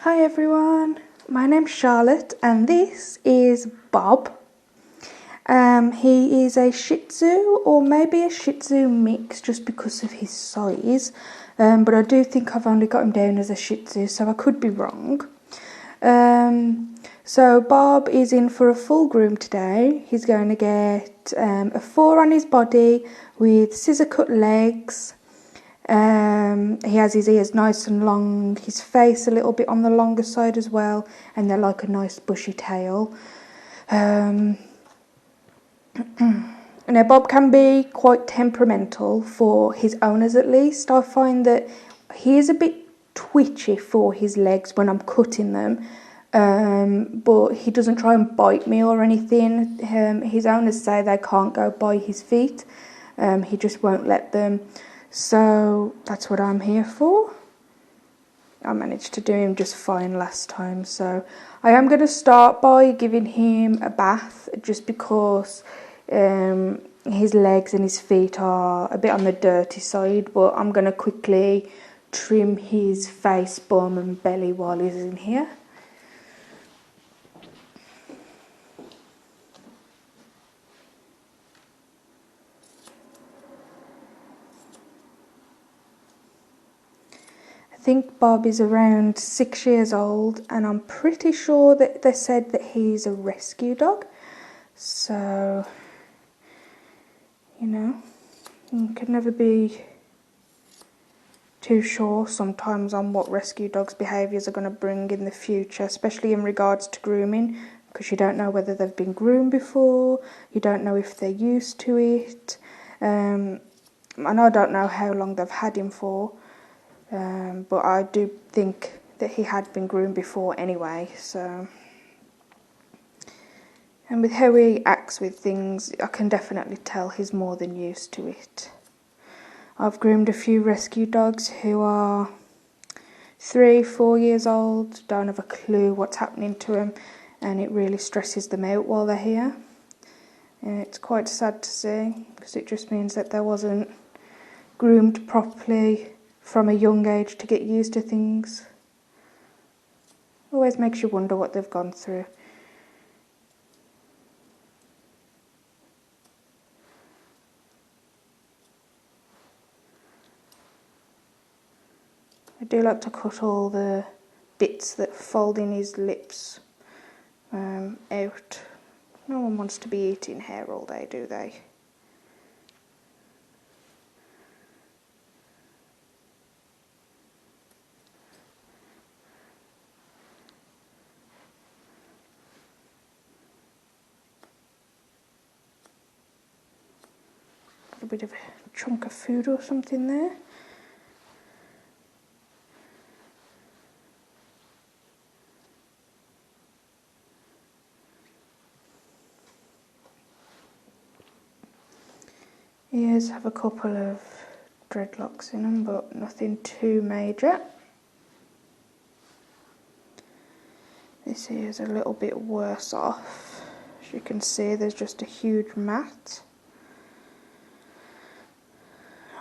Hi everyone, my name's Charlotte and this is Bob. He is a Shih Tzu or maybe a Shih Tzu mix just because of his size, but I do think I've only got him down as a Shih Tzu, so I could be wrong. So Bob is in for a full groom today. He's going to get a 4 on his body with scissor cut legs. He has his ears nice and long, his face a little bit on the longer side as well, and they're like a nice bushy tail. Now Bob can be quite temperamental for his owners at least. I find that he is a bit twitchy for his legs when I'm cutting them, but he doesn't try and bite me or anything. His owners say they can't go by his feet. He just won't let them. So that's what I'm here for. I managed to do him just fine last time. So I am going to start by giving him a bath just because his legs and his feet are a bit on the dirty side. But I'm going to quickly trim his face, bum and belly while he's in here. I think Bob is around 6 years old and I'm pretty sure that they said that he's a rescue dog. So, you can never be too sure sometimes on what rescue dogs' behaviours are going to bring in the future, especially in regards to grooming, because you don't know whether they've been groomed before, you don't know if they're used to it, and I don't know how long they've had him for. But I do think that he had been groomed before anyway, so. And with how he acts with things, I can definitely tell he's more than used to it. I've groomed a few rescue dogs who are 3, 4 years old, don't have a clue what's happening to them, and it really stresses them out while they're here. And it's quite sad to see, because it just means that they wasn't groomed properly from a young age to get used to things. Always makes you wonder what they've gone through. I do like to cut all the bits that fold in his lips out. No one wants to be eating hair all day, do they? A bit of a chunk of food or something there. Ears have a couple of dreadlocks in them, but nothing too major. This ear's a little bit worse off. As you can see, there's just a huge mat.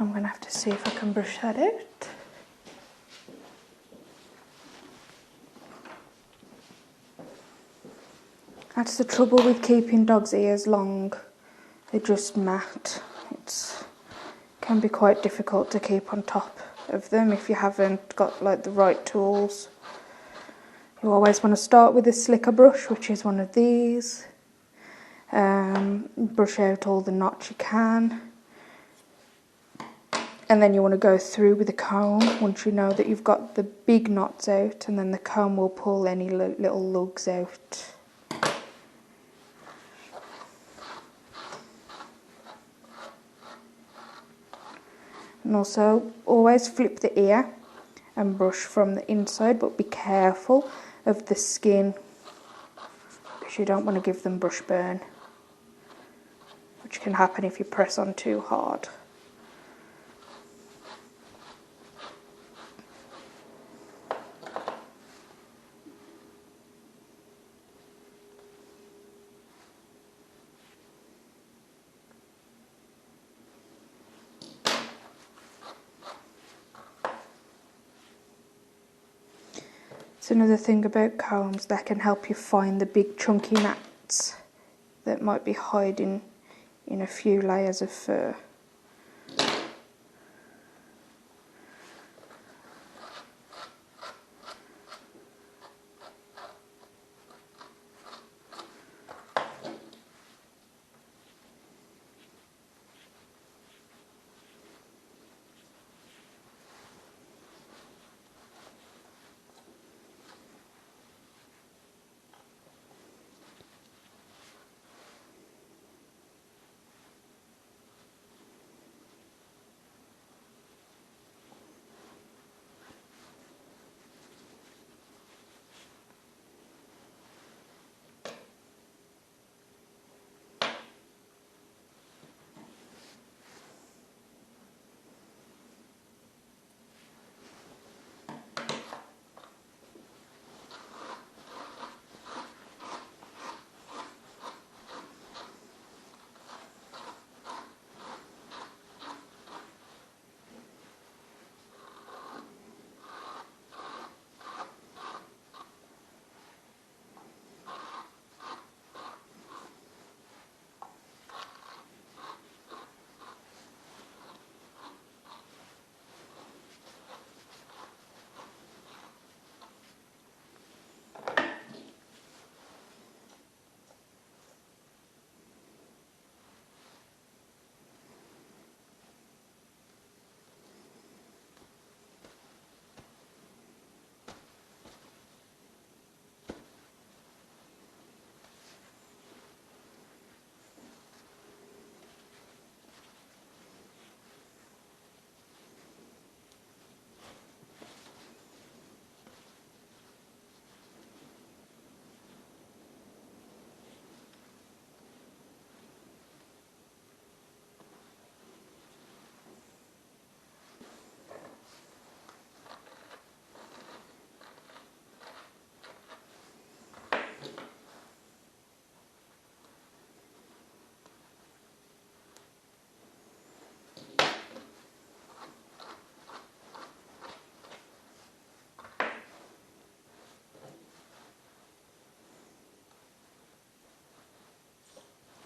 I'm going to have to see if I can brush that out. That's the trouble with keeping dogs' ears long. They just mat. It can be quite difficult to keep on top of them if you haven't got like the right tools. You always want to start with a slicker brush, which is one of these. Brush out all the knots you can. And then you want to go through with a comb once you know that you've got the big knots out, and then the comb will pull any little lugs out. And also always flip the ear and brush from the inside, but be careful of the skin because you don't want to give them brush burn, which can happen if you press on too hard. It's another thing about combs, that can help you find the big chunky gnats that might be hiding in a few layers of fur.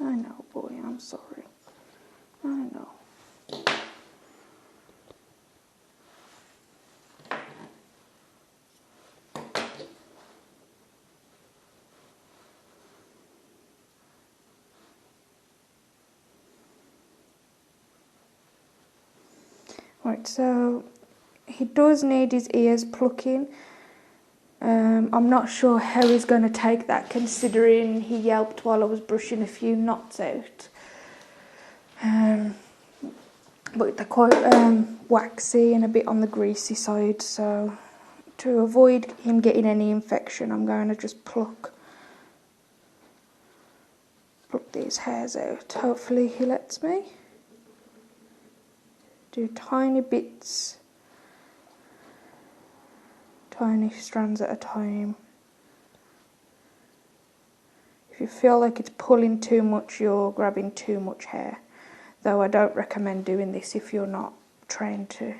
I know, boy, I'm sorry. I know. Right, so he does need his ears plucking. I'm not sure how he's going to take that, considering he yelped while I was brushing a few knots out. But they're quite waxy and a bit on the greasy side, so to avoid him getting any infection, I'm going to just pluck these hairs out. Hopefully he lets me. Do tiny bits, tiny strands at a time. If you feel like it's pulling too much, you're grabbing too much hair. Though I don't recommend doing this if you're not trained to.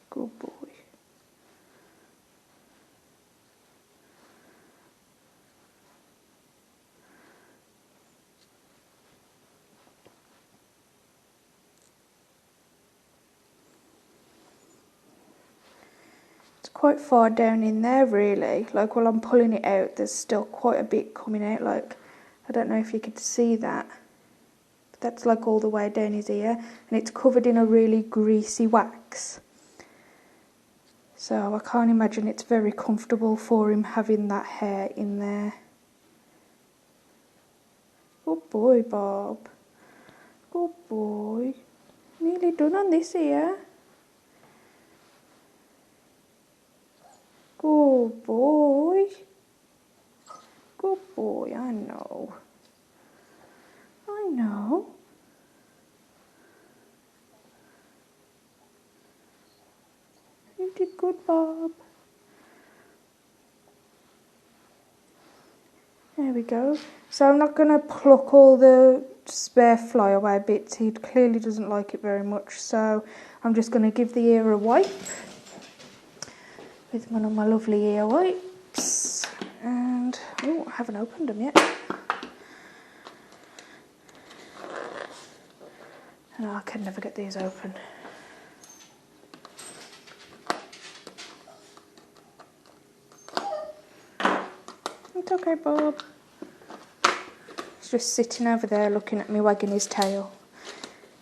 Good boy. It's quite far down in there really, like while I'm pulling it out there's still quite a bit coming out, like I don't know if you could see that, but that's like all the way down his ear and it's covered in a really greasy wax, so I can't imagine it's very comfortable for him having that hair in there. Good boy, Bob. Good boy. Nearly done on this ear. Good boy. Good boy, I know. I know. You did good, Bob. There we go. So I'm not going to pluck all the spare flyaway bits. He clearly doesn't like it very much. So I'm just going to give the ear a wipe with one of my lovely ear wipes. And, oh, I haven't opened them yet. Oh, I can never get these open. It's okay, Bob. He's just sitting over there looking at me, wagging his tail.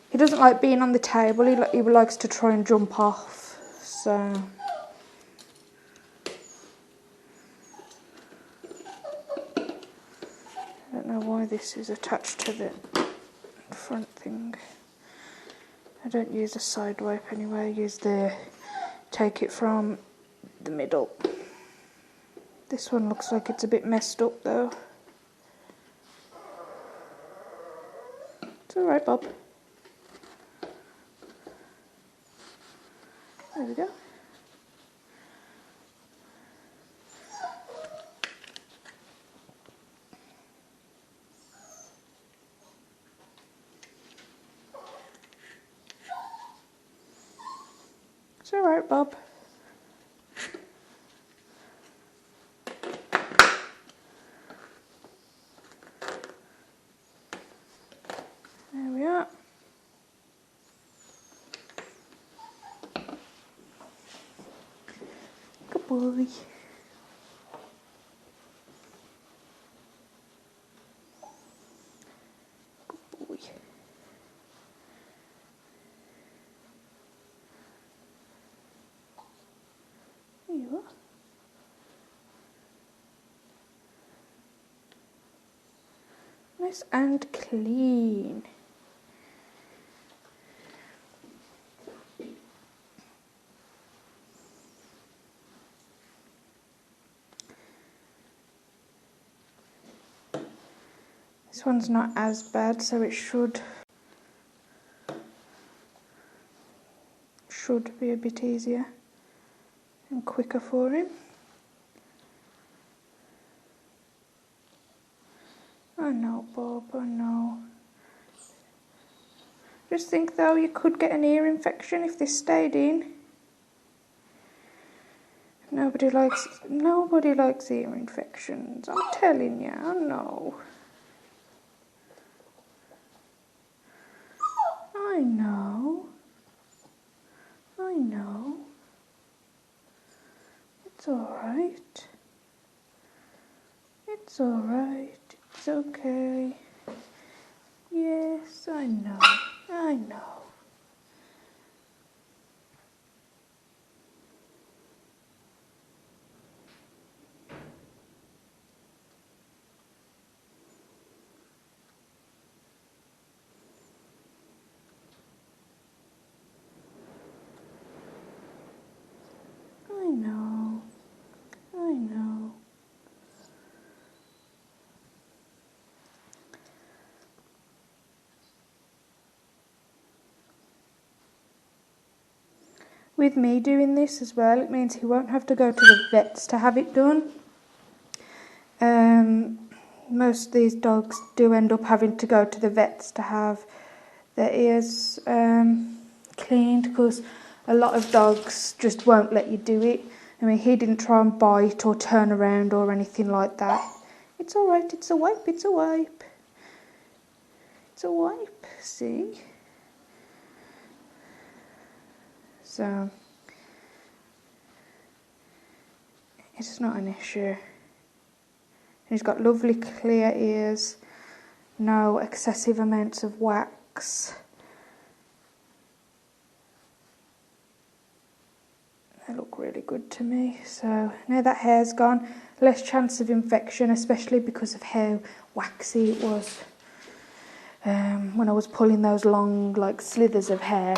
He doesn't like being on the table. He likes to try and jump off. So I don't know why this is attached to the front thing. I don't use a side wipe anyway. I use take it from the middle. This one looks like it's a bit messed up though. It's alright, Bob. There we go. It's alright, Bob. There we are. Good boy. Good boy. There you are. Nice and clean. This one's not as bad, so it should be a bit easier and quicker for him. I know, Bob, I know. Just think though, you could get an ear infection if this stayed in. Nobody likes ear infections. I'm telling you, I know. I know. I know. It's alright. It's alright. It's okay. Yes, I know. I know. I know. I know. With me doing this as well, it means he won't have to go to the vets to have it done. Most of these dogs do end up having to go to the vets to have their ears cleaned, because a lot of dogs just won't let you do it. I mean, he didn't try and bite or turn around or anything like that. It's alright, it's a wipe, it's a wipe. It's a wipe, see? So, it's not an issue. He's got lovely clear ears, no excessive amounts of wax. They look really good to me. So now that hair's gone, less chance of infection, especially because of how waxy it was. When I was pulling those long like slithers of hair,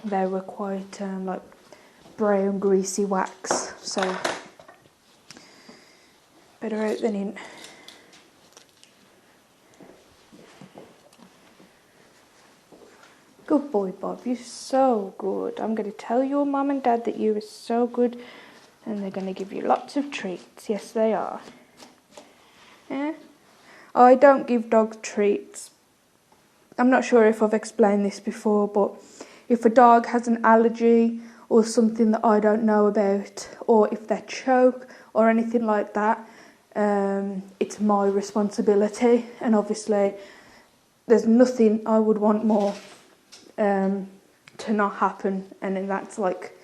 they were quite like brown greasy wax, so better out than in. Good boy, Bob, you're so good. I'm going to tell your mum and dad that you are so good, and they're going to give you lots of treats. Yes, they are. Yeah. I don't give dogs treats. I'm not sure if I've explained this before, but if a dog has an allergy or something that I don't know about, or if they choke or anything like that, it's my responsibility. And obviously there's nothing I would want more to not happen, and then that's like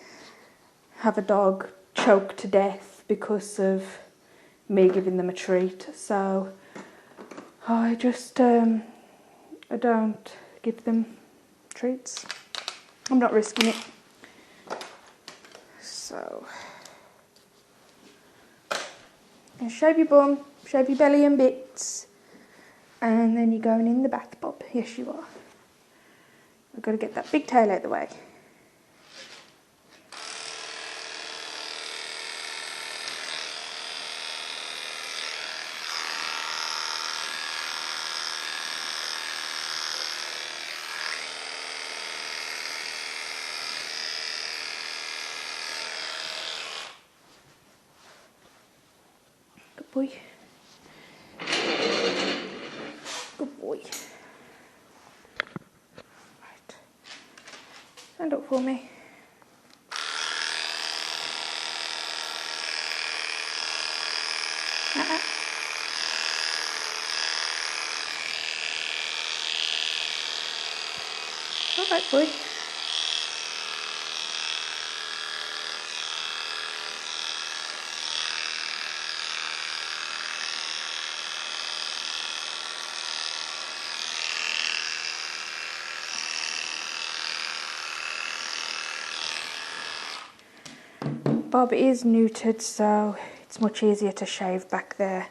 have a dog choke to death because of me giving them a treat. So I just I don't give them treats. I'm not risking it. So and shave your bum, shave your belly and bits, and then you're going in the bath, Bob. Yes, you are. I've got to get that big tail out of the way. Good boy. Good boy. Right. Stand up for me. All right, boy. Bob is neutered, so it's much easier to shave back there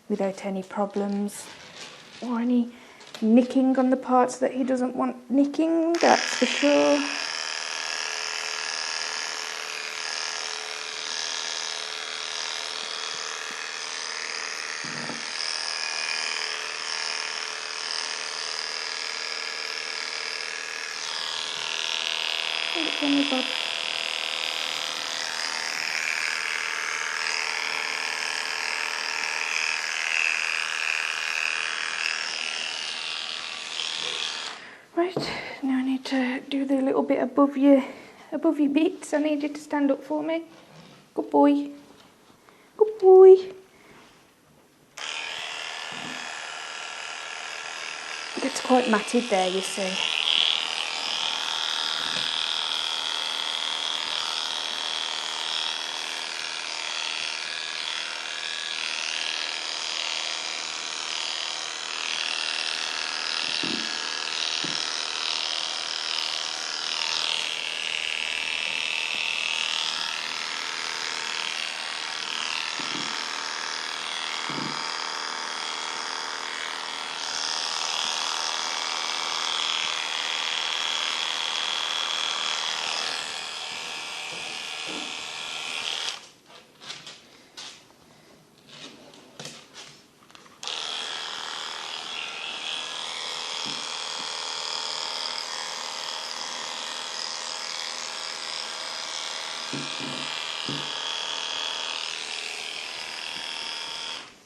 without any problems or any nicking on the parts that he doesn't want nicking, that's for sure. Hold it for me, Bob. Right, now I need to do the little bit above your bits. I need you to stand up for me. Good boy. Good boy. It's quite matted there, you see.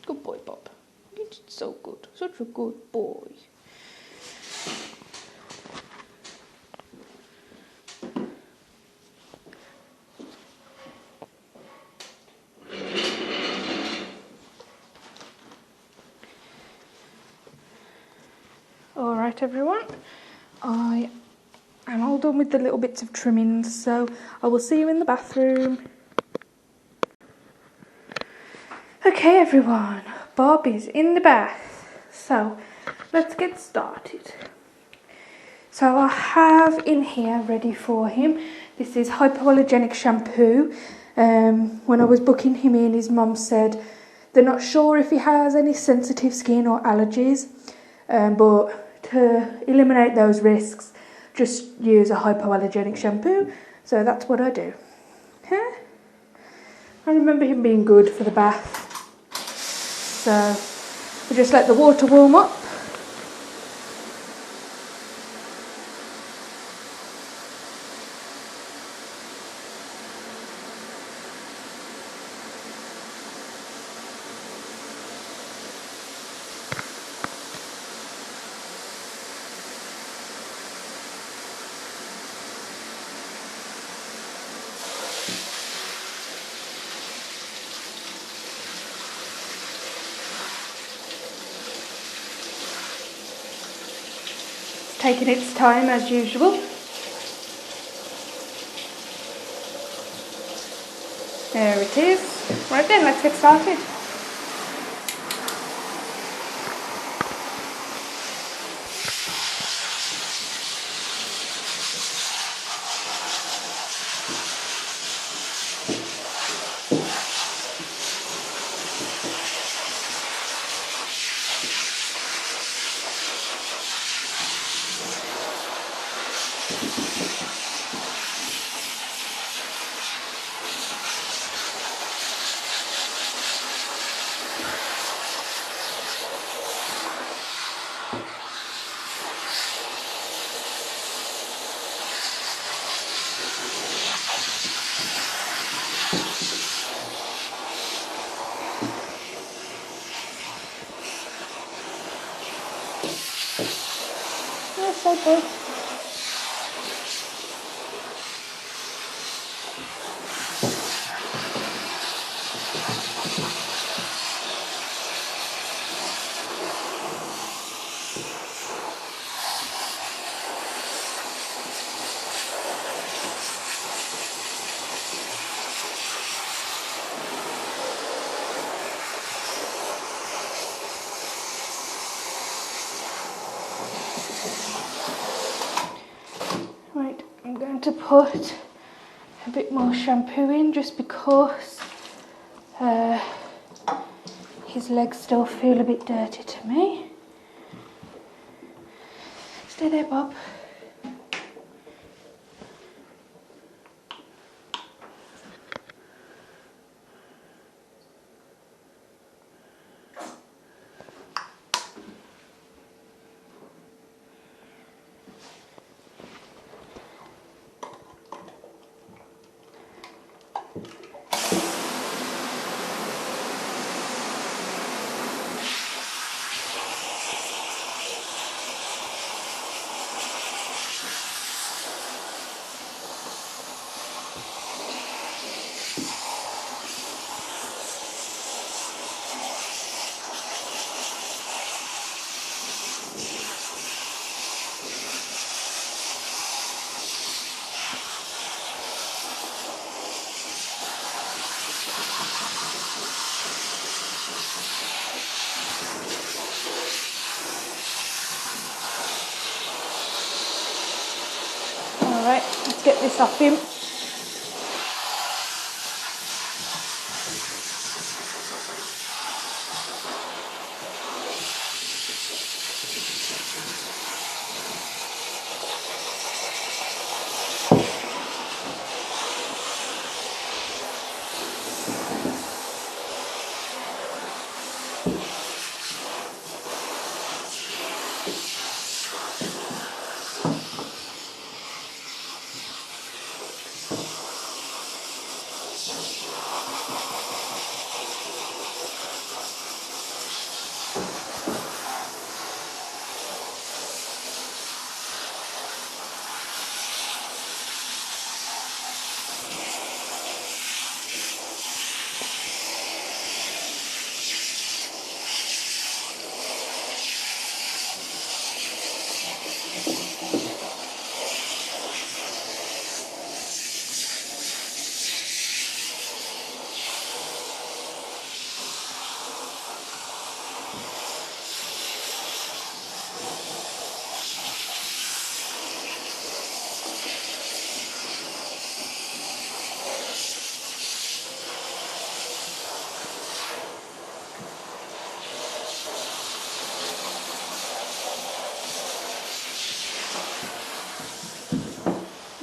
Good boy, Bob. You did so good. Such a good boy. Alright everyone, I am all done with the little bits of trimmings, so I will see you in the bathroom. Okay everyone, Bob is in the bath, so let's get started. So I have in here ready for him, this is hypoallergenic shampoo. When I was booking him in, his mum said they're not sure if he has any sensitive skin or allergies, but to eliminate those risks, just use a hypoallergenic shampoo. So that's what I do. Huh? I remember him being good for the bath. So we just let the water warm up. taking its time as usual. There it is. Right then, let's get started. Yes, so good. Right, I'm going to put a bit more shampoo in just because his legs still feel a bit dirty to me. Stay there, Bob. Alright, let's get this off him.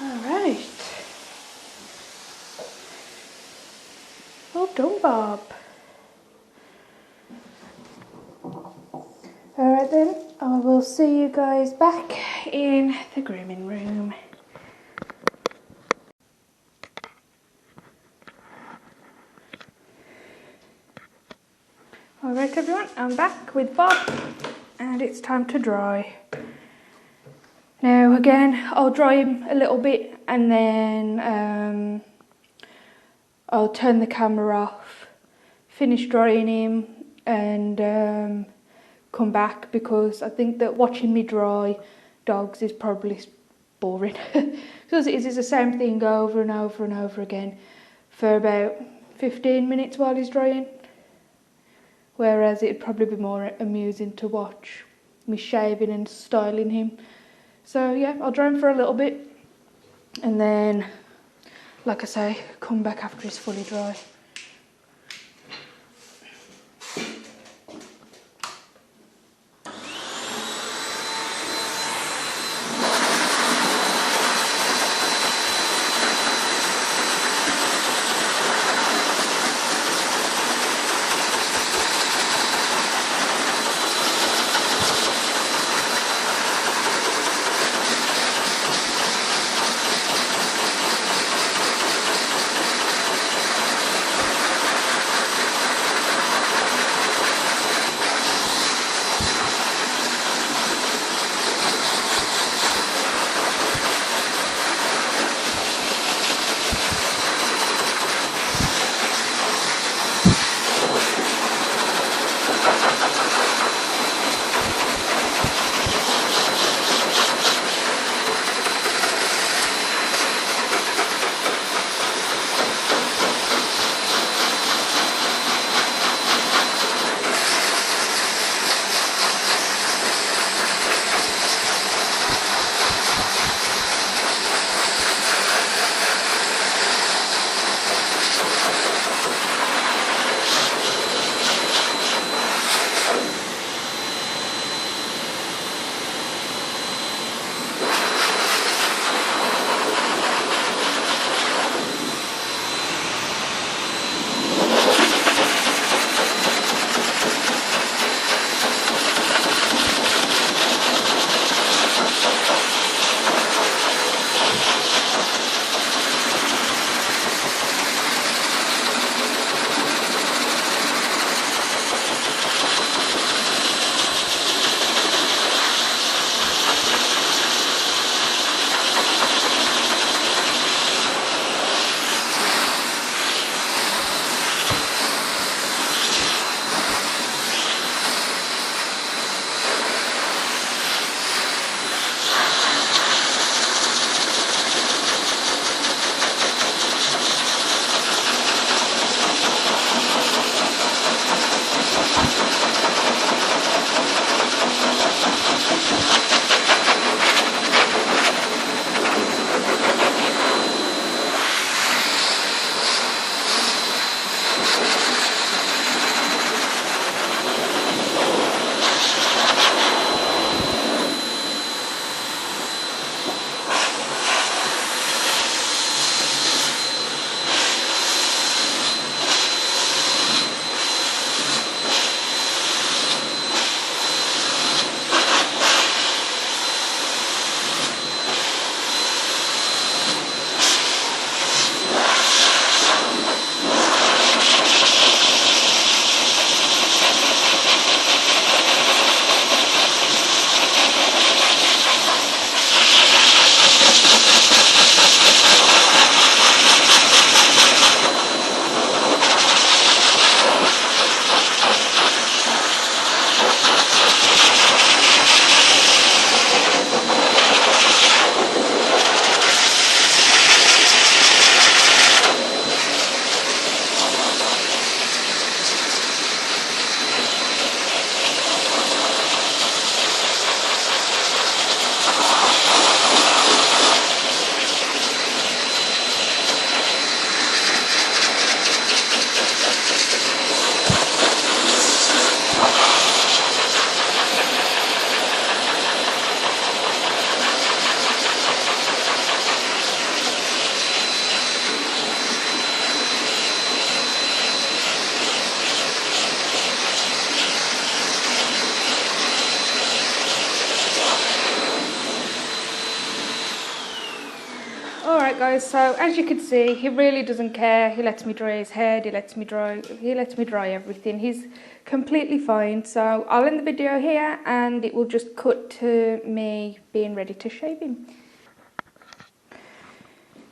Alright. Well done, Bob. Alright then, I will see you guys back in the grooming room. Alright everyone, I'm back with Bob and it's time to dry. Now again, I'll dry him a little bit and then I'll turn the camera off, finish drying him and come back, because I think that watching me dry dogs is probably boring. Because it's the same thing over and over and over again for about 15 minutes while he's drying. Whereas it'd probably be more amusing to watch me shaving and styling him. So yeah, I'll dry him for a little bit and then, like I say, come back after he's fully dry. Alright guys, so as you can see, he really doesn't care. He lets me dry his head, he lets me dry everything. He's completely fine. So I'll end the video here and it will just cut to me being ready to shave him.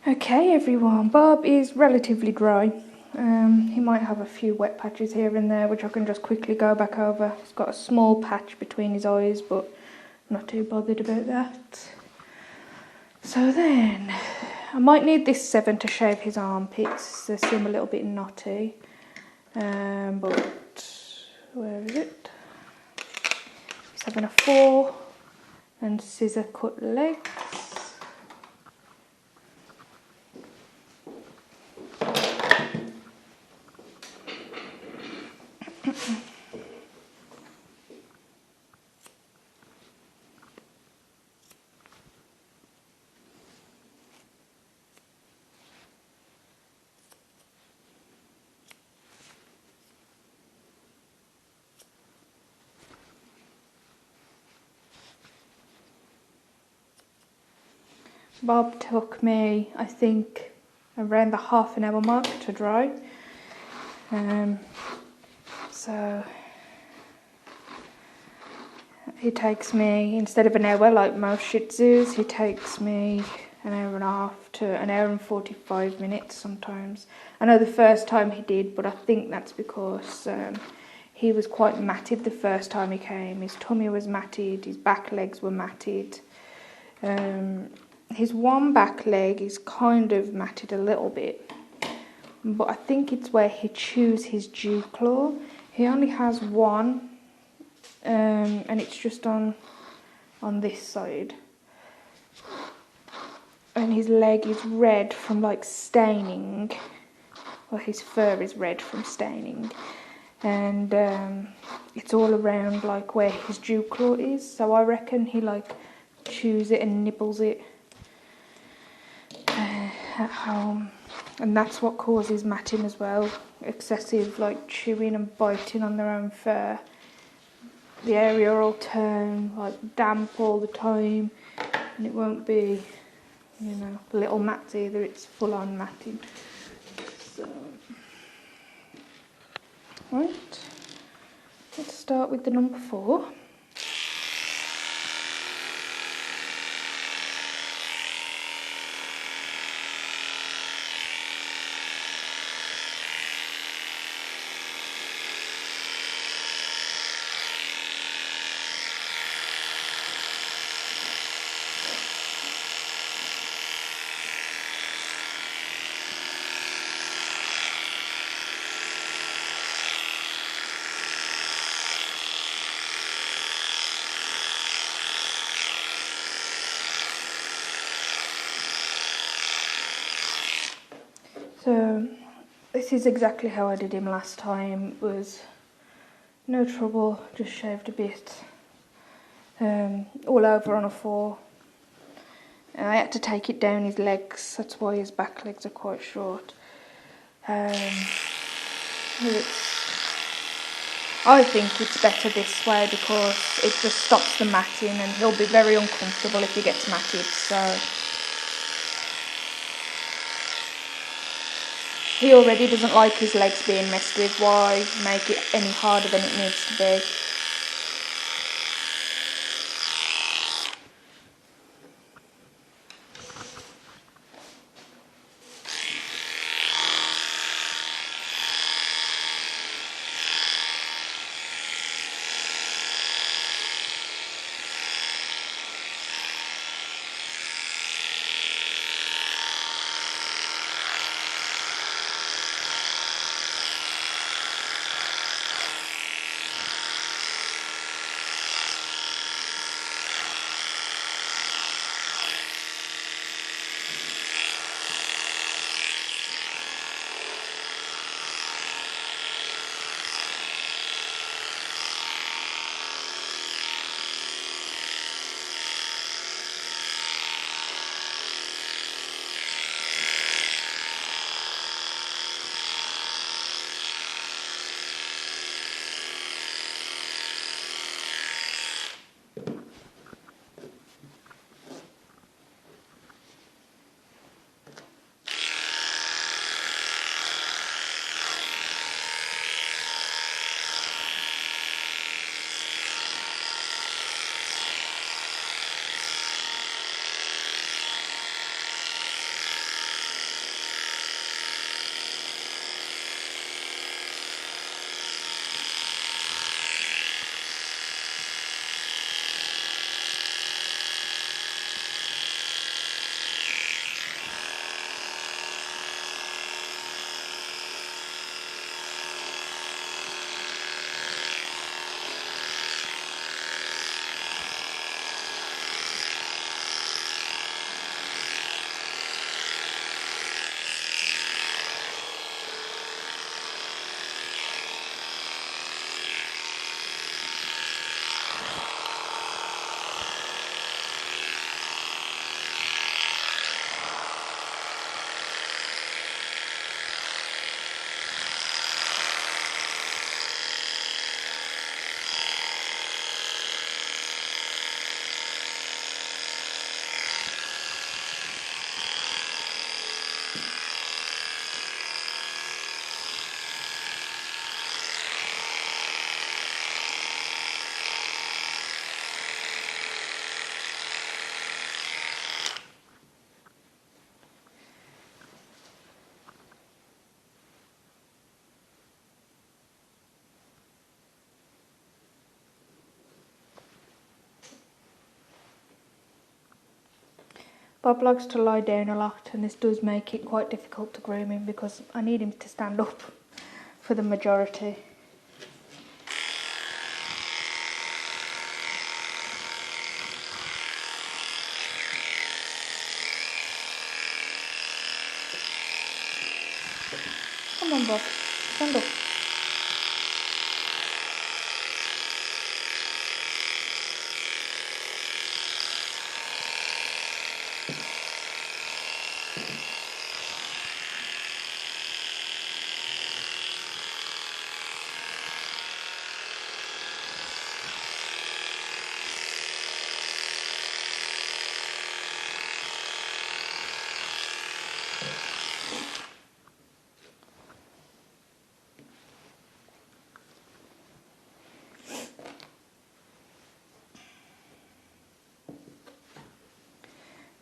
Okay everyone, Bob is relatively dry. He might have a few wet patches here and there which I can just quickly go back over. He's got a small patch between his eyes but not too bothered about that. So then, I might need this 7 to shave his armpits. They seem a little bit knotty. But, where is it? He's having a 4 and scissor cut legs. Bob took me, I think, around the half-an-hour mark to dry. So he takes me, instead of an hour like most Shih Tzus, he takes me an hour and a half to an hour and 45 minutes sometimes. I know the first time he did, but I think that's because he was quite matted the first time he came. His tummy was matted, his back legs were matted. His one back leg is kind of matted a little bit, but I think it's where he chews his dew claw. He only has one, and it's just on this side. And his leg is red from like staining, or his fur is red from staining. And it's all around like where his dew claw is, so I reckon he like chews it and nibbles it at home, and that's what causes matting as well. Excessive like chewing and biting on their own fur. The area will turn like damp all the time, and it won't be, you know, little mats either, it's full on matting. So, right, let's start with the number 4. So this is exactly how I did him last time. It was no trouble, just shaved a bit, all over on a 4. And I had to take it down his legs, that's why his back legs are quite short. I think it's better this way because it just stops the matting, and he'll be very uncomfortable if he gets matted. So he already doesn't like his legs being messed with. Why make it any harder than it needs to be? Bob likes to lie down a lot, and this does make it quite difficult to groom him because I need him to stand up for the majority. Come on, Bob, stand up.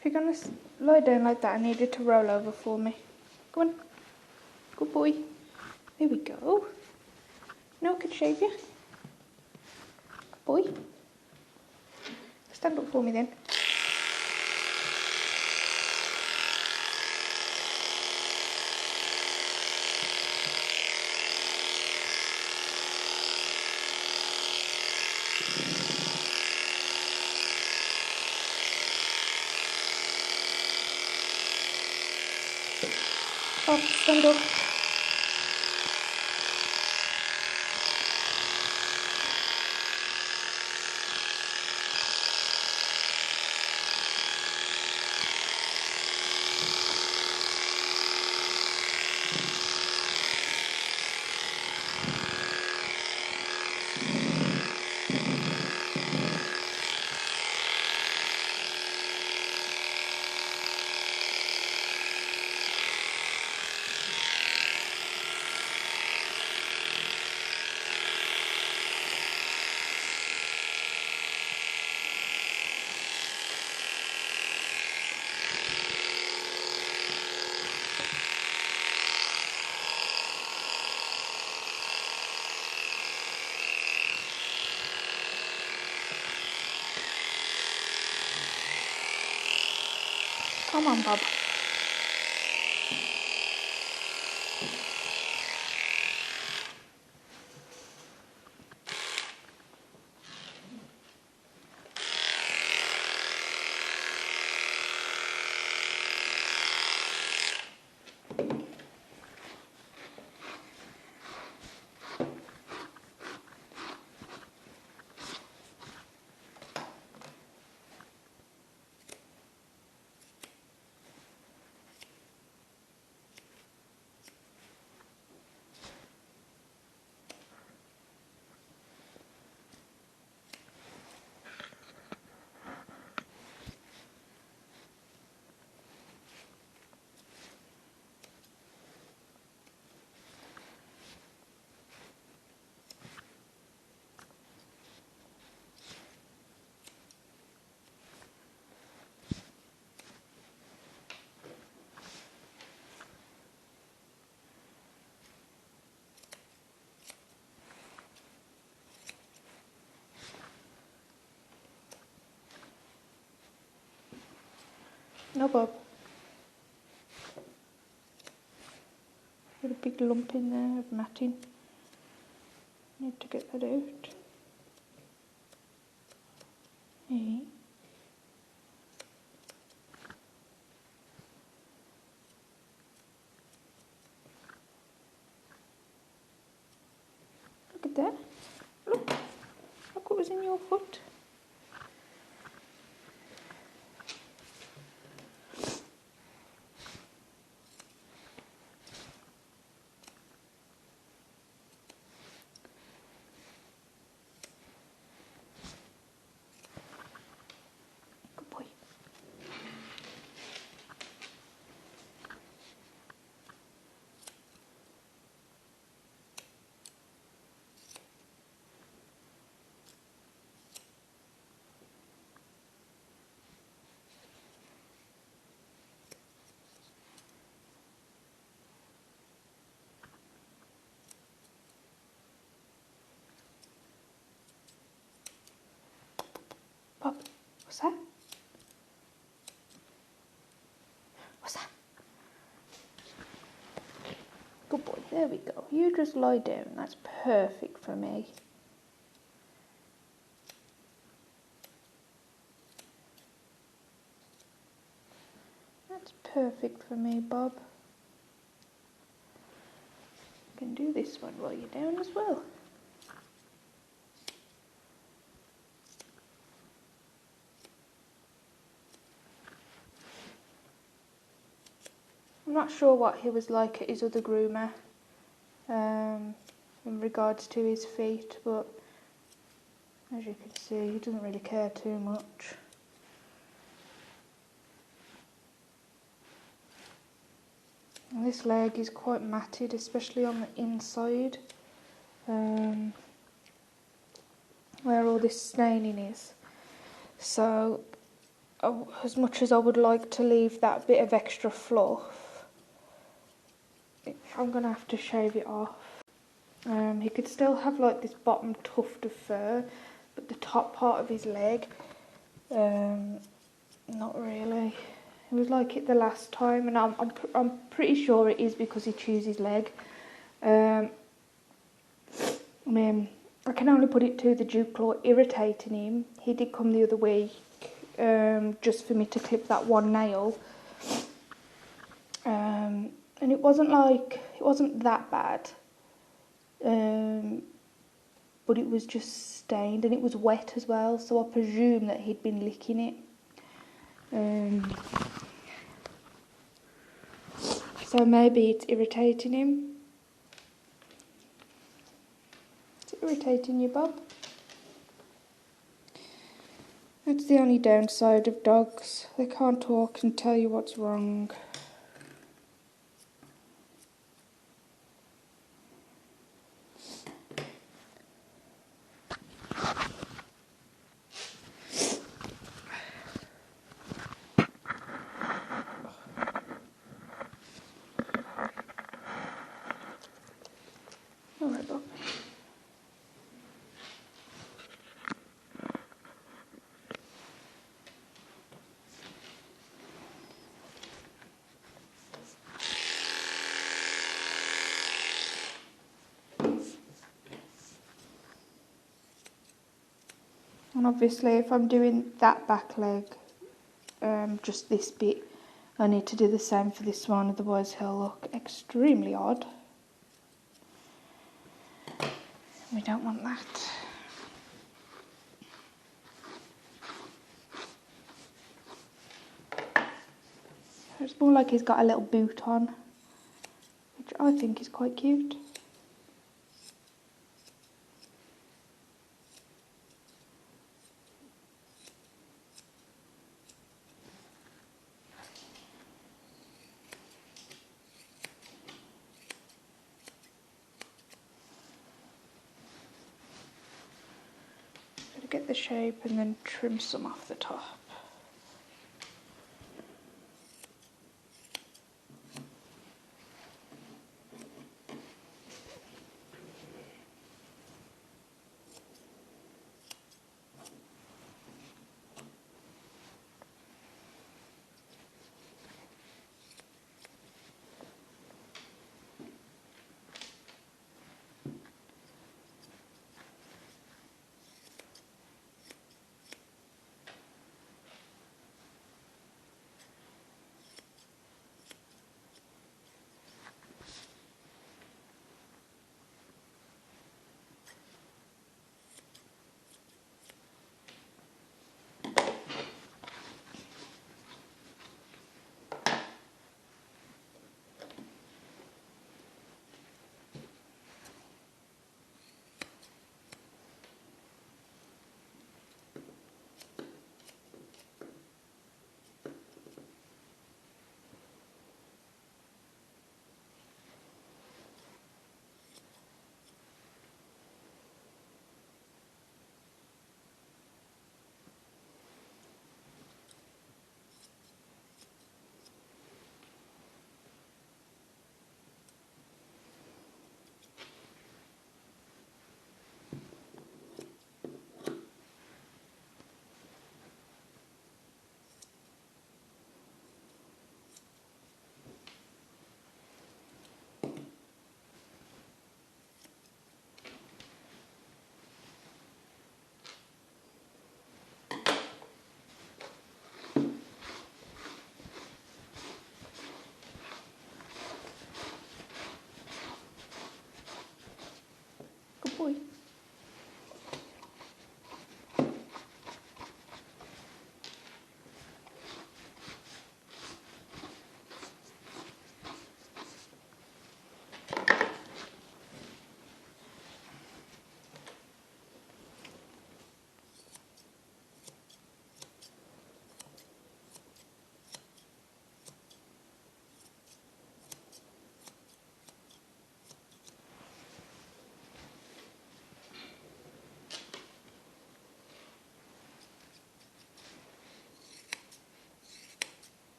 If you're going to lie down like that, I need you to roll over for me. Go on. Good boy. There we go. Now I can shave you. Good boy. Stand up for me then. Bob, stand up. Come on, Bob. No, Bob. Got a big lump in there of matting. Need to get that out. Hey. Look at that. Look. Look what was in your foot. Good boy. There we go. You just lie down. That's perfect for me. That's perfect for me, Bob. You can do this one while you're down as well. I'm not sure what he was like at his other groomer in regards to his feet, but as you can see, he doesn't really care too much. And this leg is quite matted, especially on the inside, where all this staining is. So, as much as I would like to leave that bit of extra fluff, I'm going to have to shave it off. He could still have like this bottom tuft of fur, but the top part of his leg, not really. It was like it the last time, and I'm pretty sure it is because he chews his leg. I mean, I can only put it to the Duke Claw irritating him. He did come the other week just for me to clip that one nail. And it wasn't that bad. But it was just stained, and it was wet as well, so I presume that he'd been licking it. So maybe it's irritating him. Is it irritating you, Bob? That's the only downside of dogs. They can't talk and tell you what's wrong. Alright, Bob. And obviously if I'm doing that back leg, just this bit, I need to do the same for this one, otherwise he'll look extremely odd. We don't want that. It's more like he's got a little boot on, which I think is quite cute. Gotta get the shape and then trim some off the top.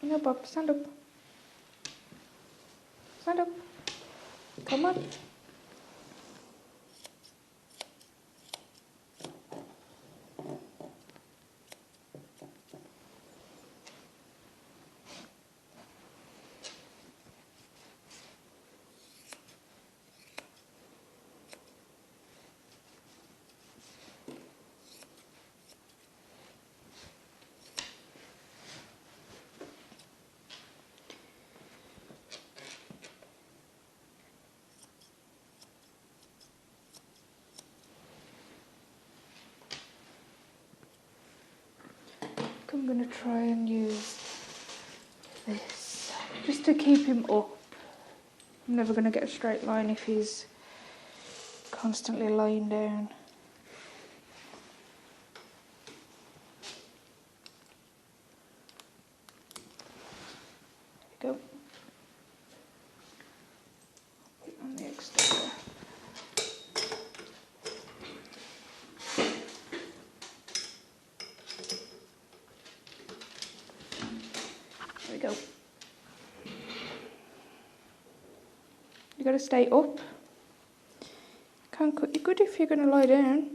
No, Bob, stand up. Stand up. Come on. I'm going to try and use this just to keep him up. I'm never going to get a straight line if he's constantly lying down. There we go. Put it on the exterior. There we go. You got to stay up. Can't cut you good if you're going to lie down.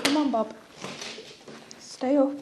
Come on, Bob. Stay up.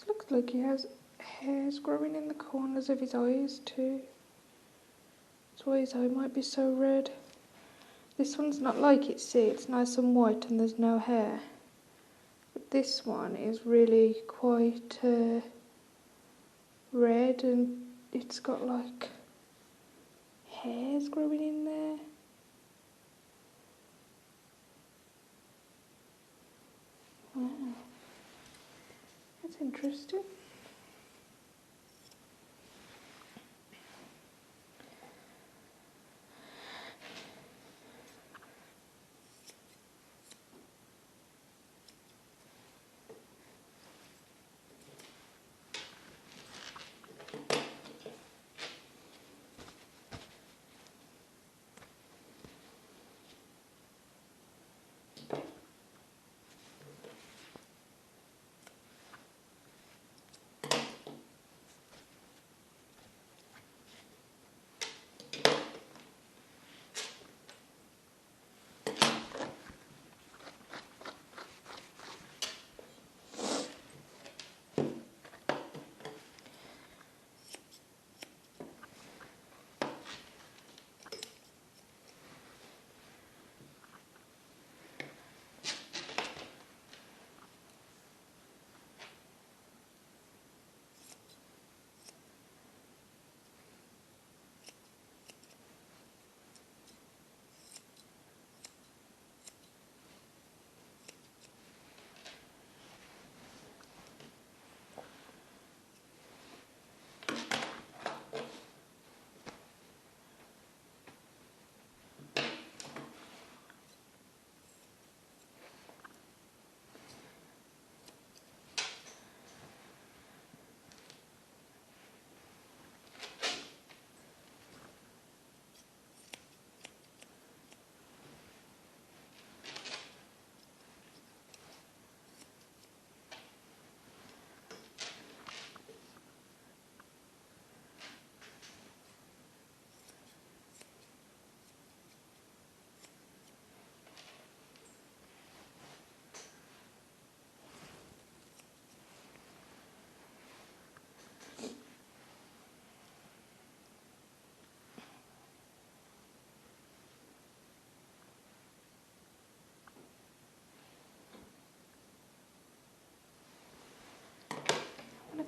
Looks like he has hairs growing in the corners of his eyes too. That's why his eye might be so red. This one's not like it, see, it's nice and white and there's no hair. But this one is really quite red and it's got like hairs growing in there. Wow, that's interesting.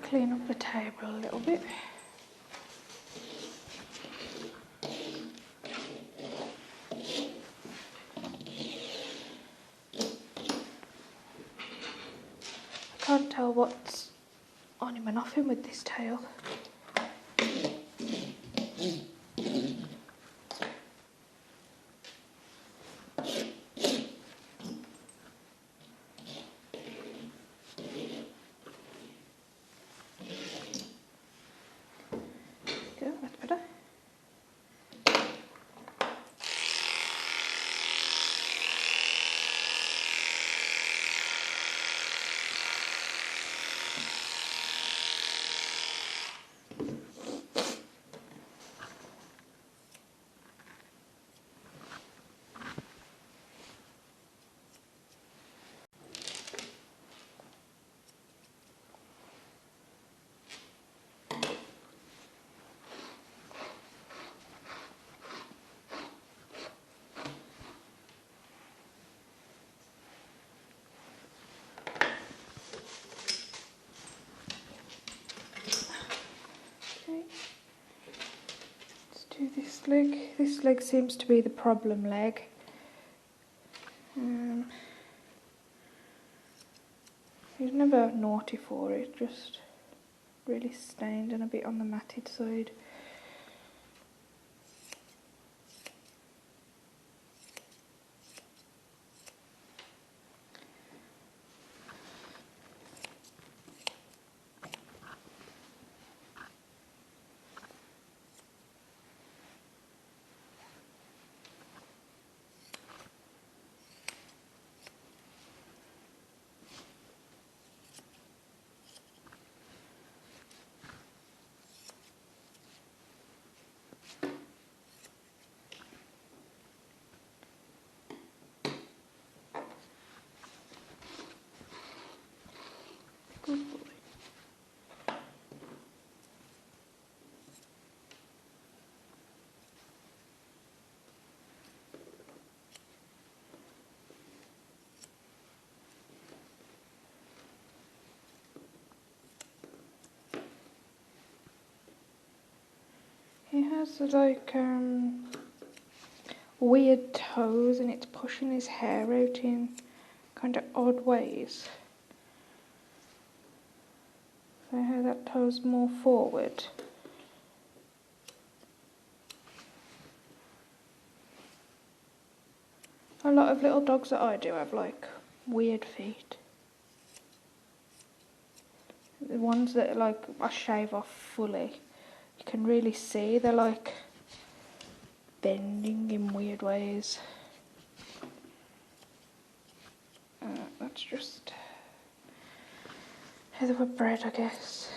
clean up the table a little bit. I can't tell what's on him and off him with this tail. Go, that's better. Okay. Let's do this leg. This leg seems to be the problem leg. He's never naughty for it, just really stained and a bit on the matted side. Good boy. He has like weird toes and it's pushing his hair out in kind of odd ways. So how that toe's more forward. A lot of little dogs that I do have like weird feet. The ones that like I shave off fully, you can really see they're like bending in weird ways. That's just how they were bred, I guess.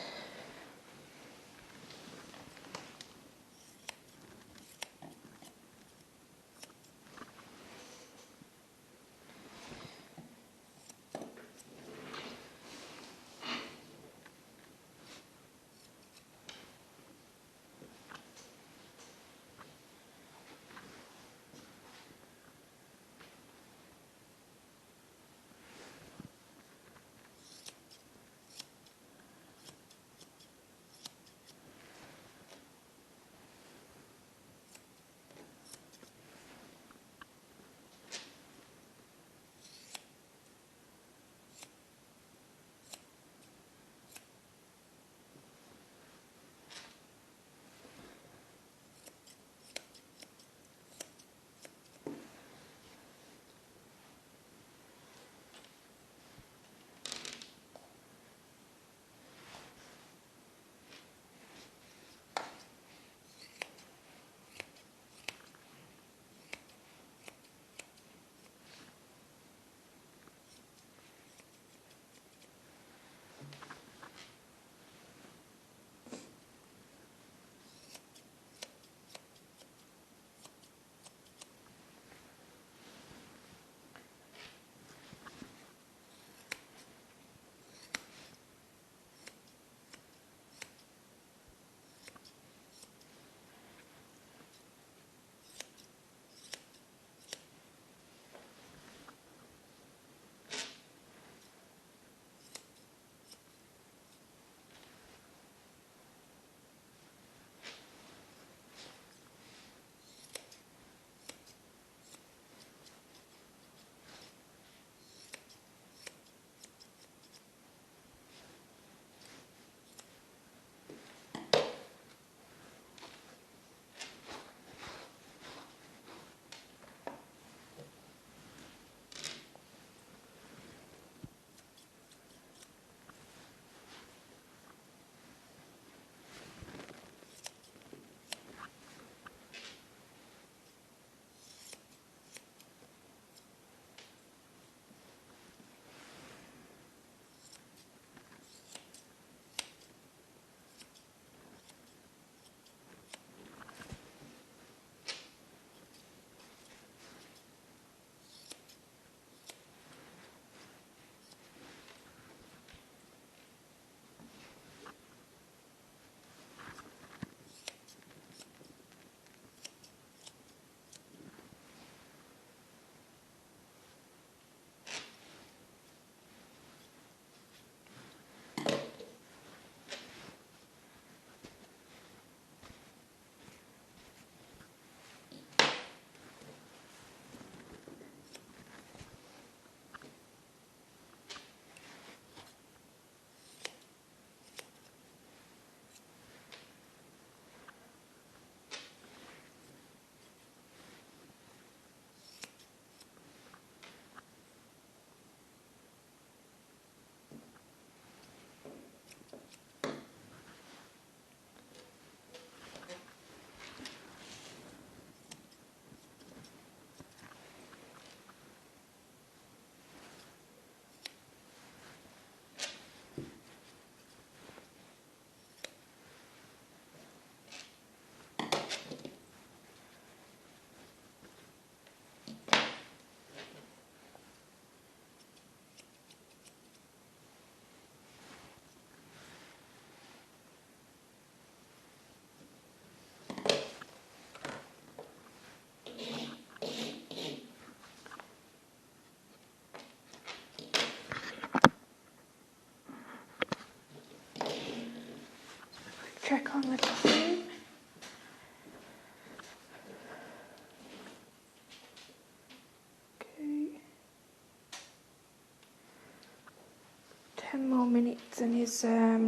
10 more minutes and his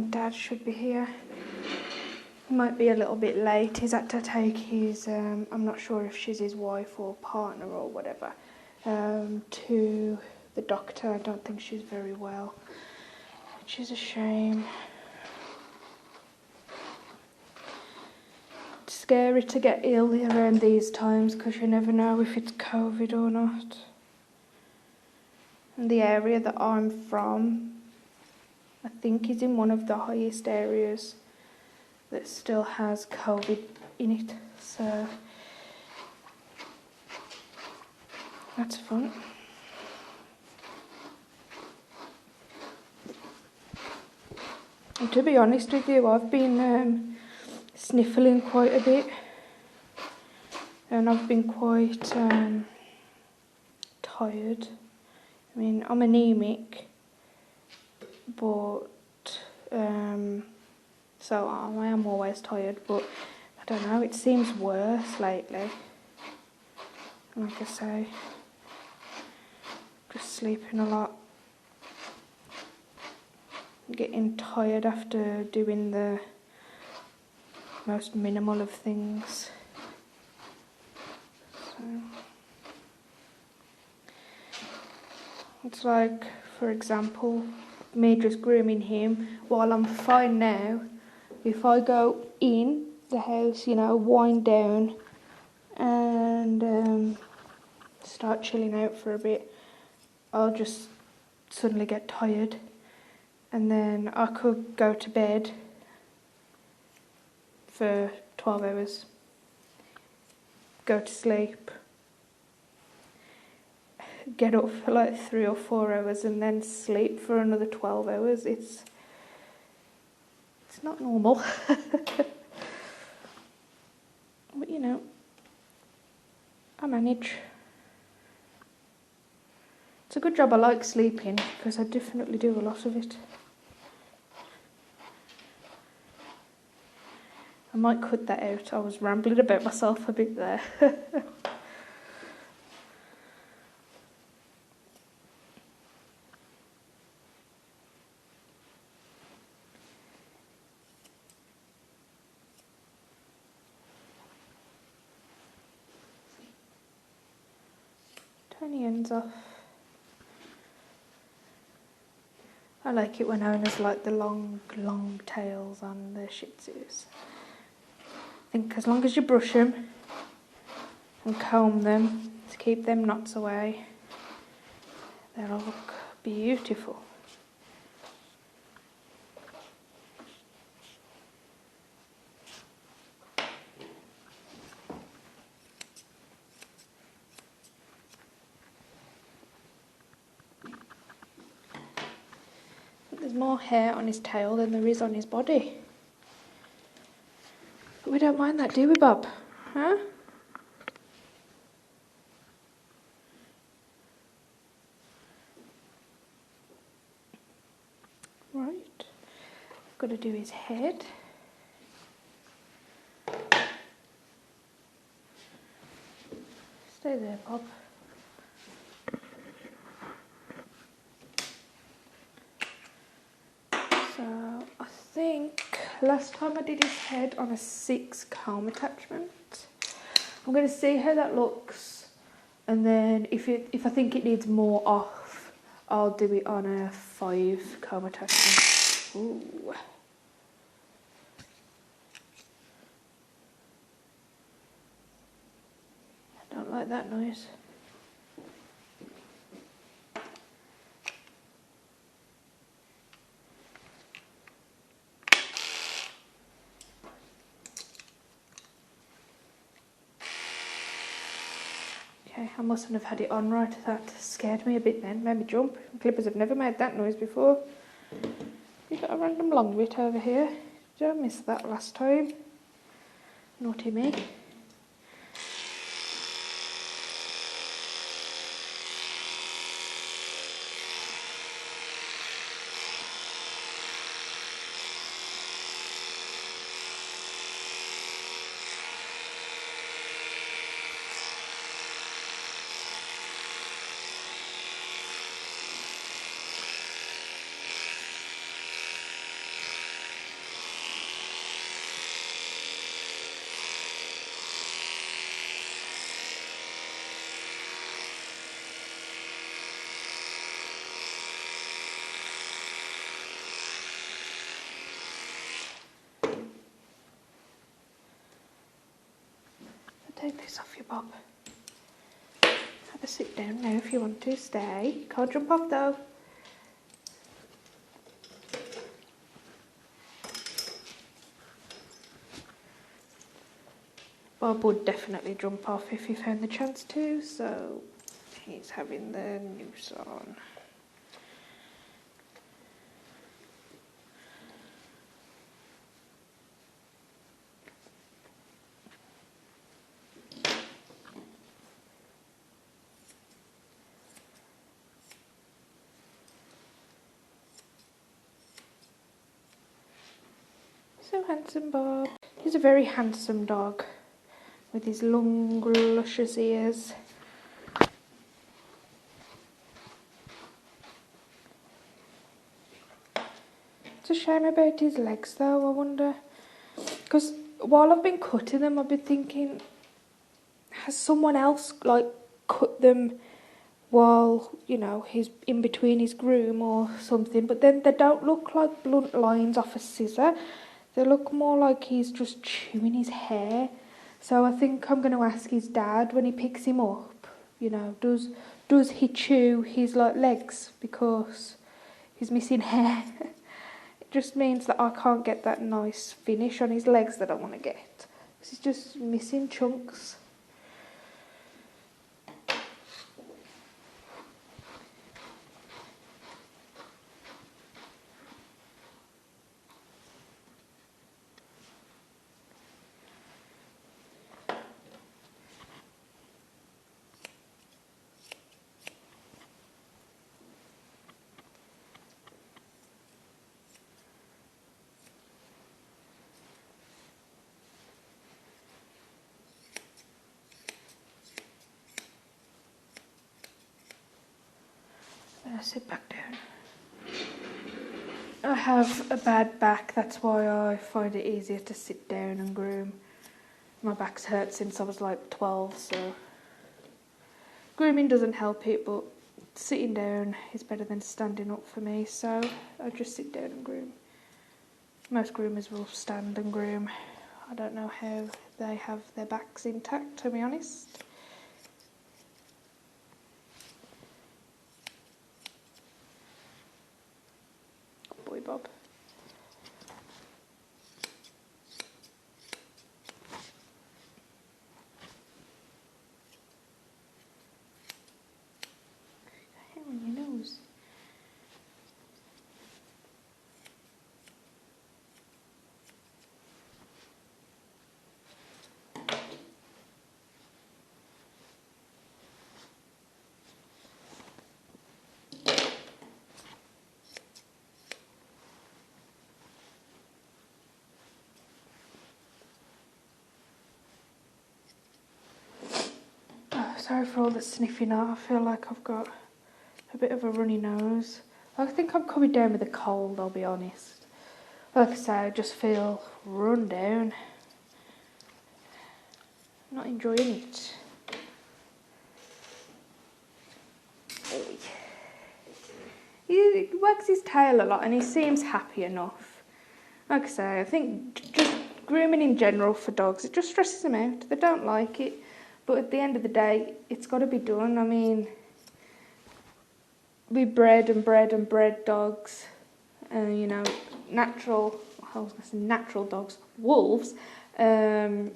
dad should be here. He might be a little bit late. He's had to take his, I'm not sure if she's his wife or partner or whatever, to the doctor. I don't think she's very well, which is a shame. It's scary to get ill around these times because you never know if it's COVID or not. And the area that I'm from, I think, is in one of the highest areas that still has COVID in it, so that's fun. And to be honest with you, I've been sniffling quite a bit, and I've been quite tired. I mean, I'm anemic, but so I am always tired, but I don't know, it seems worse lately. Like I say, just sleeping a lot, getting tired after doing the most minimal of things. So it's like, for example, me just grooming him while I'm fine now. If I go in the house, you know, wind down and start chilling out for a bit, I'll just suddenly get tired, and then I could go to bed for 12 hours, go to sleep, get up for like 3 or 4 hours and then sleep for another 12 hours. It's not normal. But you know, I manage. It's a good job I like sleeping, because I definitely do a lot of it. I might cut that out. I was rambling about myself a bit there. 20 ends off. I like it when owners like the long tails on the Shih Tzus. I think as long as you brush them and comb them to keep them knots away, they'll look beautiful. There's more hair on his tail than there is on his body. But we don't mind that, do we, Bob? Huh? Right. Got to do his head. Stay there, Bob. So I think last time I did his head on a 6 comb attachment. I'm going to see how that looks, and then if I think it needs more off, I'll do it on a 5 comb attachment. Ooh. I don't like that noise. Okay, I mustn't have had it on right. That scared me a bit then, made me jump. Clippers have never made that noise before. You got a random long bit over here. Did I miss that last time? Naughty me. take this off you, Bob. Have a sit down now if you want to. Stay. Can't jump off though. Bob would definitely jump off if he found the chance to, so he's having the noose on. So handsome, Bob. He's a very handsome dog with his long, luscious ears. It's a shame about his legs though, I wonder. Because while I've been cutting them, I've been thinking, has someone else like cut them while, you know, he's in between his groom or something? But then they don't look like blunt lines off a scissor. They look more like he's just chewing his hair. So I think I'm going to ask his dad when he picks him up, you know, does he chew his like legs because he's missing hair? It just means that I can't get that nice finish on his legs that I want to get. He's just missing chunks. Sit back down. I have a bad back, that's why I find it easier to sit down and groom. My back's hurt since I was like 12, so grooming doesn't help it, but sitting down is better than standing up for me, so I just sit down and groom. Most groomers will stand and groom. I don't know how they have their backs intact, to be honest. Boy Bob. Hair on your nose. Sorry for all the sniffing out. I feel like I've got a bit of a runny nose. I think I'm coming down with a cold, I'll be honest. Like I say, I just feel run down. I'm not enjoying it. He wags his tail a lot and he seems happy enough. Like I say, I think just grooming in general for dogs, it just stresses them out. They don't like it. But at the end of the day, it's got to be done. I mean, we bred dogs, you know, natural dogs, wolves, you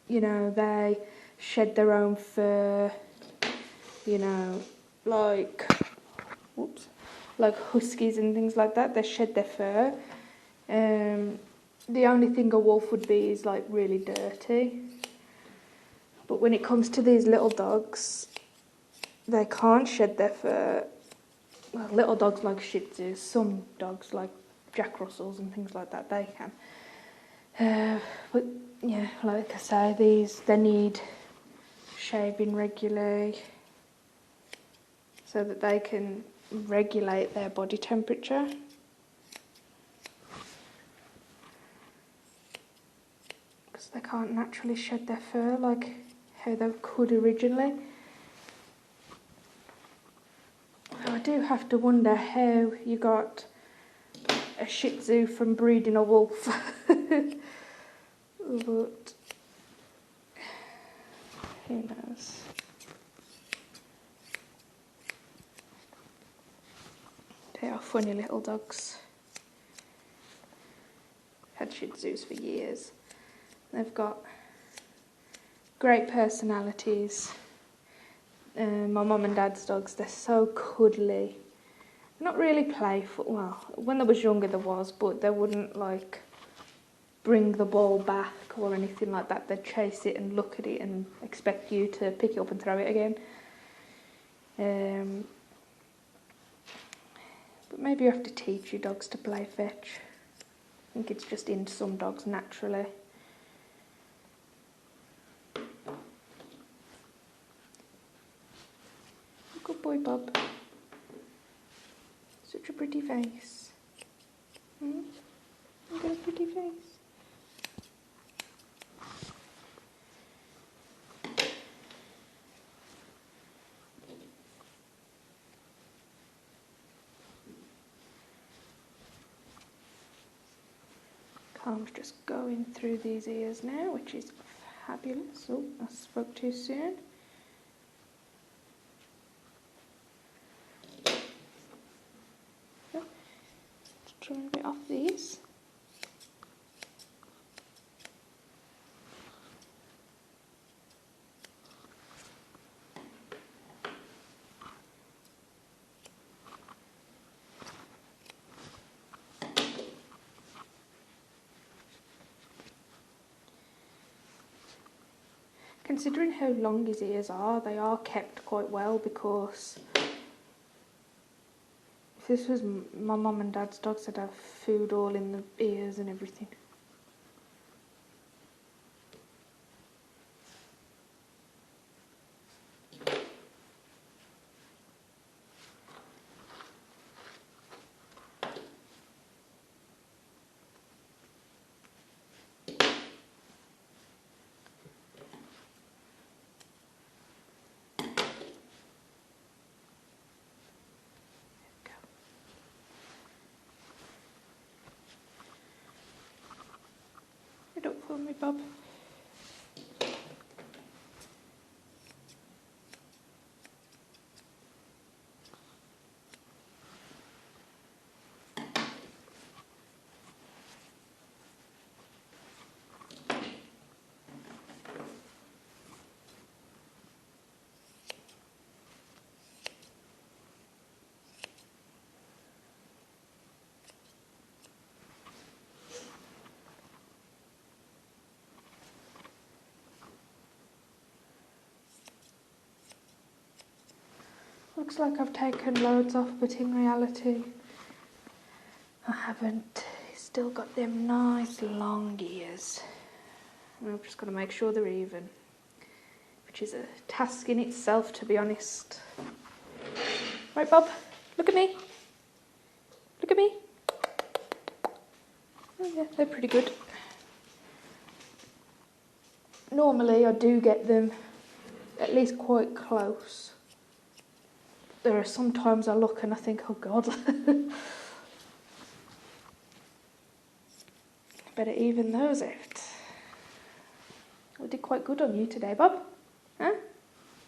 know, they shed their own fur, you know, like huskies and things like that, they shed their fur. The only thing a wolf would be is like really dirty. But when it comes to these little dogs, they can't shed their fur. Well, little dogs like Shih Tzus, some dogs like Jack Russells and things like that, they can. But yeah, like I say, they need shaving regularly so that they can regulate their body temperature. Because they can't naturally shed their fur like how they could originally. I do have to wonder how you got a Shih Tzu from breeding a wolf. But who knows? They are funny little dogs. Had Shih Tzus for years. They've got great personalities. My mum and dad's dogs, they're so cuddly. Not really playful. Well, when they was younger there was, but they wouldn't like bring the ball back or anything like that. They'd chase it and look at it and expect you to pick it up and throw it again. But maybe you have to teach your dogs to play fetch. I think it's just in some dogs naturally. Good boy, Bob. Such a pretty face. You got a pretty face. Calm's just going through these ears now, which is fabulous. Oh, I spoke too soon. Just trim a bit off these. Considering how long his ears are, they are kept quite well, because if this was my mum and dad's dogs, they'd have food all in the ears and everything. Look for me, Bob. Looks like I've taken loads off, but in reality I haven't. He's still got them nice long ears. And I've just got to make sure they're even, which is a task in itself, to be honest. Right, Bob, look at me. Look at me. Oh yeah, they're pretty good. Normally I do get them at least quite close. There are some times I look and I think, oh God. Better even those out. We did quite good on you today, Bob. Huh?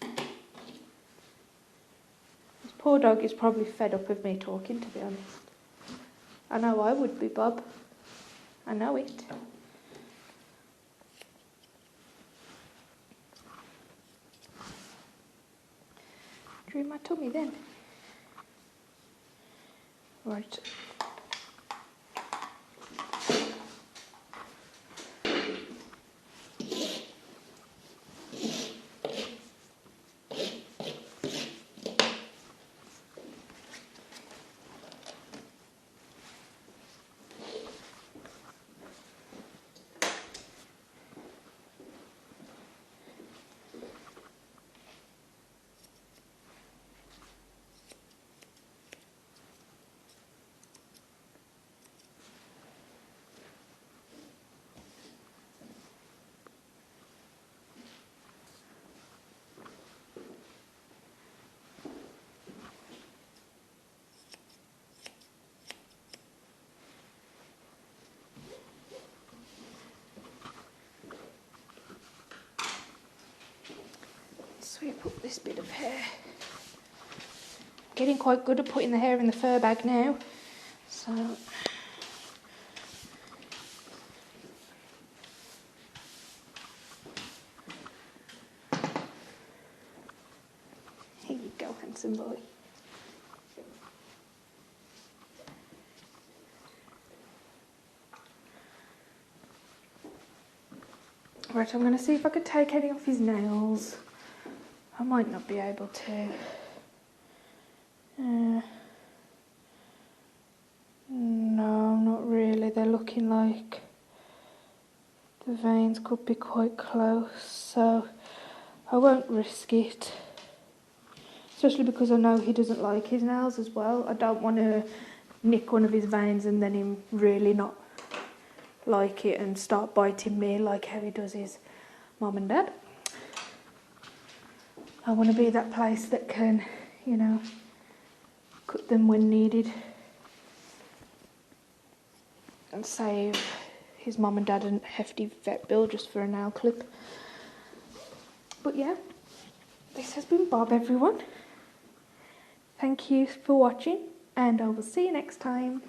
This poor dog is probably fed up of me talking, to be honest. I know I would be, Bob. I know it. In my tummy then. Right. we put this bit of hair. Getting quite good at putting the hair in the fur bag now. So here you go, handsome boy. Right, I'm going to see if I could take any off his nails. I might not be able to. No, not really. They're looking like the veins could be quite close, so I won't risk it. Especially because I know he doesn't like his nails as well. I don't want to nick one of his veins and then him really not like it and start biting me like how he does his mum and dad. I want to be that place that can, you know, cut them when needed and save his mum and dad a hefty vet bill just for a nail clip. But yeah, this has been Bob, everyone. Thank you for watching, and I will see you next time.